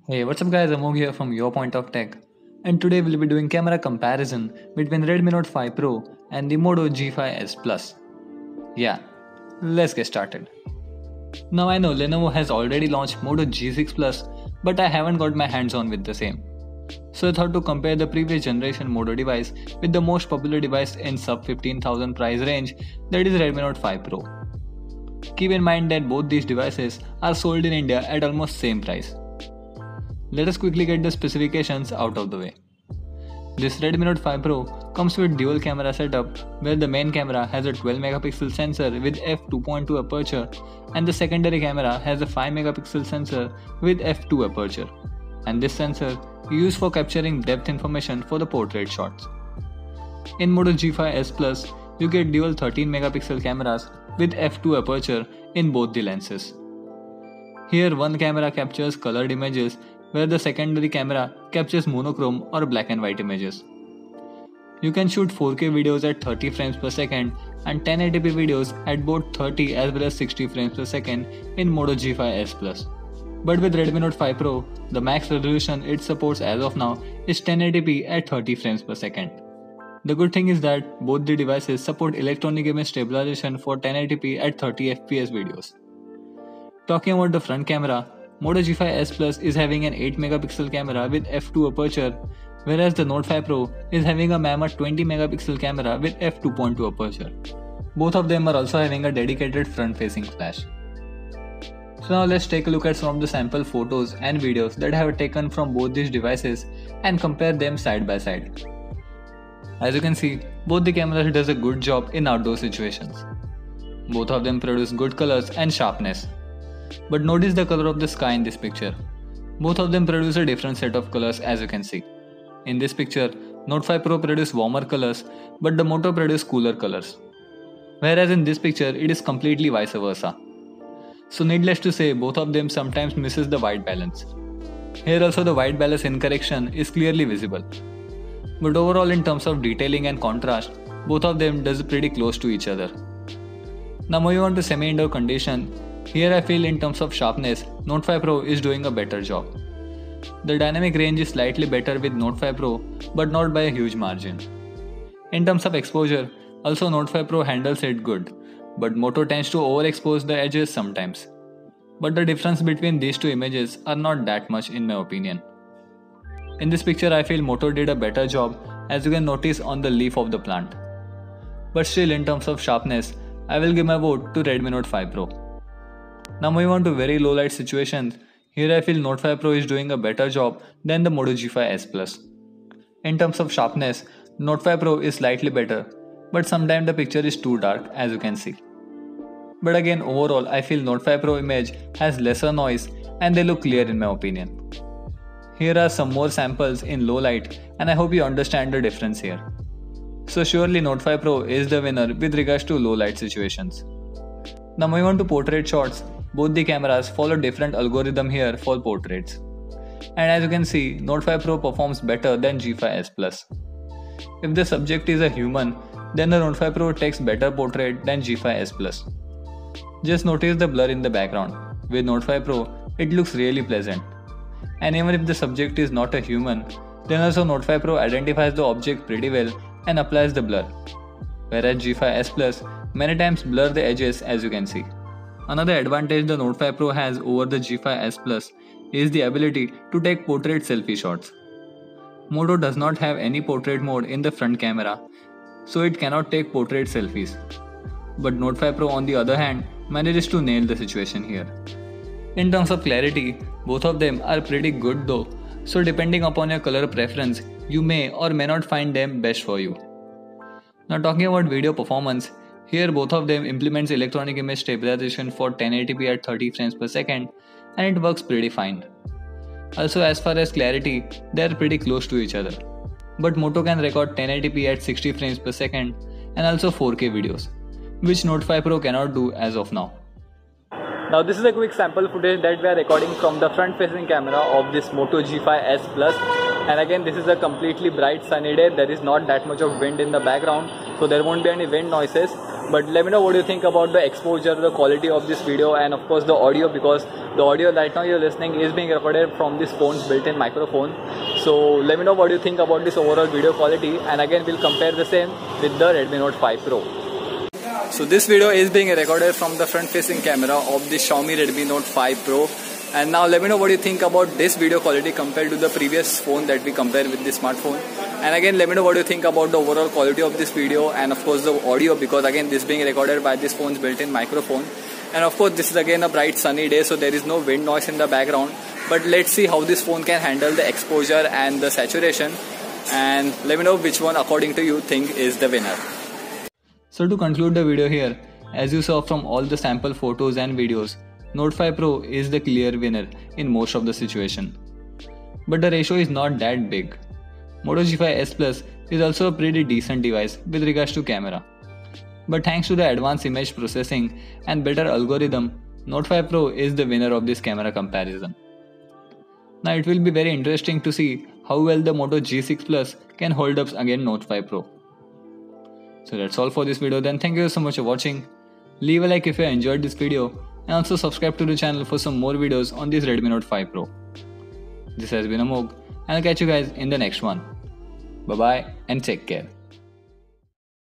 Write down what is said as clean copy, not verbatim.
Hey, what's up guys, Amog here from Your Point of Tech. And today we'll be doing camera comparison between Redmi Note 5 Pro and the Moto G5s Plus. Yeah, let's get started. Now I know Lenovo has already launched Moto G6 Plus, but I haven't got my hands on with the same. So I thought to compare the previous generation Moto device with the most popular device in sub 15,000 price range, that is Redmi Note 5 Pro. Keep in mind that both these devices are sold in India at almost same price. Let us quickly get the specifications out of the way. This Redmi Note 5 Pro comes with dual camera setup where the main camera has a 12 megapixel sensor with f2.2 aperture and the secondary camera has a 5 megapixel sensor with f2 aperture, and this sensor is used for capturing depth information for the portrait shots. In Moto G5s Plus, you get dual 13 megapixel cameras with f2 aperture in both the lenses. Here one camera captures colored images where the secondary camera captures monochrome or black and white images. You can shoot 4K videos at 30 frames per second and 1080p videos at both 30 as well as 60 frames per second in Moto G5s Plus. But with Redmi Note 5 Pro, the max resolution it supports as of now is 1080p at 30 frames per second. The good thing is that both the devices support electronic image stabilization for 1080p at 30 fps videos. Talking about the front camera, Moto G5s Plus is having an 8 megapixel camera with f2 aperture, whereas the Note 5 Pro is having a mammoth 20 megapixel camera with f2.2 aperture. Both of them are also having a dedicated front-facing flash. So now let's take a look at some of the sample photos and videos that I have taken from both these devices and compare them side by side. As you can see, both the cameras does a good job in outdoor situations. Both of them produce good colors and sharpness. But notice the color of the sky in this picture. Both of them produce a different set of colors as you can see. In this picture, Note 5 Pro produce warmer colors, but the Moto produce cooler colors. Whereas in this picture, it is completely vice versa. So needless to say, both of them sometimes misses the white balance. Here also the white balance incorrection is clearly visible. But overall in terms of detailing and contrast, both of them does pretty close to each other. Now moving on to semi-indoor condition, here I feel in terms of sharpness, Note 5 Pro is doing a better job. The dynamic range is slightly better with Note 5 Pro, but not by a huge margin. In terms of exposure, also Note 5 Pro handles it good, but Moto tends to overexpose the edges sometimes. But the difference between these two images are not that much in my opinion. In this picture I feel Moto did a better job, as you can notice on the leaf of the plant. But still in terms of sharpness, I will give my vote to Redmi Note 5 Pro. Now moving on to very low light situations, here I feel Note 5 Pro is doing a better job than the Moto G5s Plus. In terms of sharpness, Note 5 Pro is slightly better, but sometimes the picture is too dark as you can see. But again overall I feel Note 5 Pro image has lesser noise and they look clear in my opinion. Here are some more samples in low light and I hope you understand the difference here. So surely Note 5 Pro is the winner with regards to low light situations. Now moving on to portrait shots, both the cameras follow different algorithm here for portraits. And as you can see, Note 5 Pro performs better than G5s Plus. If the subject is a human, then the Note 5 Pro takes better portrait than G5s Plus. Just notice the blur in the background. With Note 5 Pro, it looks really pleasant. And even if the subject is not a human, then also Note 5 Pro identifies the object pretty well and applies the blur. Whereas G5s Plus many times blur the edges as you can see. Another advantage the Note 5 Pro has over the G5s Plus is the ability to take portrait selfie shots. Moto does not have any portrait mode in the front camera, so it cannot take portrait selfies. But Note 5 Pro on the other hand manages to nail the situation here. In terms of clarity, both of them are pretty good though, so depending upon your color preference, you may or may not find them best for you. Now talking about video performance, here both of them implements electronic image stabilization for 1080p at 30 frames per second and it works pretty fine. Also as far as clarity, they are pretty close to each other. But Moto can record 1080p at 60 frames per second and also 4K videos, which Note 5 Pro cannot do as of now. Now this is a quick sample footage that we are recording from the front facing camera of this Moto G5s Plus And again, this is a completely bright sunny day. There is not that much of wind in the background, so there won't be any wind noises. But let me know what you think about the exposure, the quality of this video, and of course the audio, because the audio right now you're listening is being recorded from this phone's built-in microphone. So let me know what you think about this overall video quality, and again we'll compare the same with the Redmi Note 5 Pro. So this video is being recorded from the front-facing camera of the Xiaomi Redmi Note 5 Pro. And now let me know what you think about this video quality compared to the previous phone that we compare with this smartphone. And again, let me know what you think about the overall quality of this video, and of course the audio, because again this being recorded by this phone's built-in microphone. And of course this is again a bright sunny day, so there is no wind noise in the background. But let's see how this phone can handle the exposure and the saturation. And let me know which one according to you think is the winner. So to conclude the video here, as you saw from all the sample photos and videos, Note 5 Pro is the clear winner in most of the situation. But the ratio is not that big. Moto G5 S Plus is also a pretty decent device with regards to camera. But thanks to the advanced image processing and better algorithm, Note 5 Pro is the winner of this camera comparison. Now it will be very interesting to see how well the Moto G6 Plus can hold up against Note 5 Pro. So that's all for this video then. Thank you so much for watching. Leave a like if you enjoyed this video, and also subscribe to the channel for some more videos on this Redmi Note 5 Pro. This has been Amog, and I'll catch you guys in the next one. Bye bye and take care.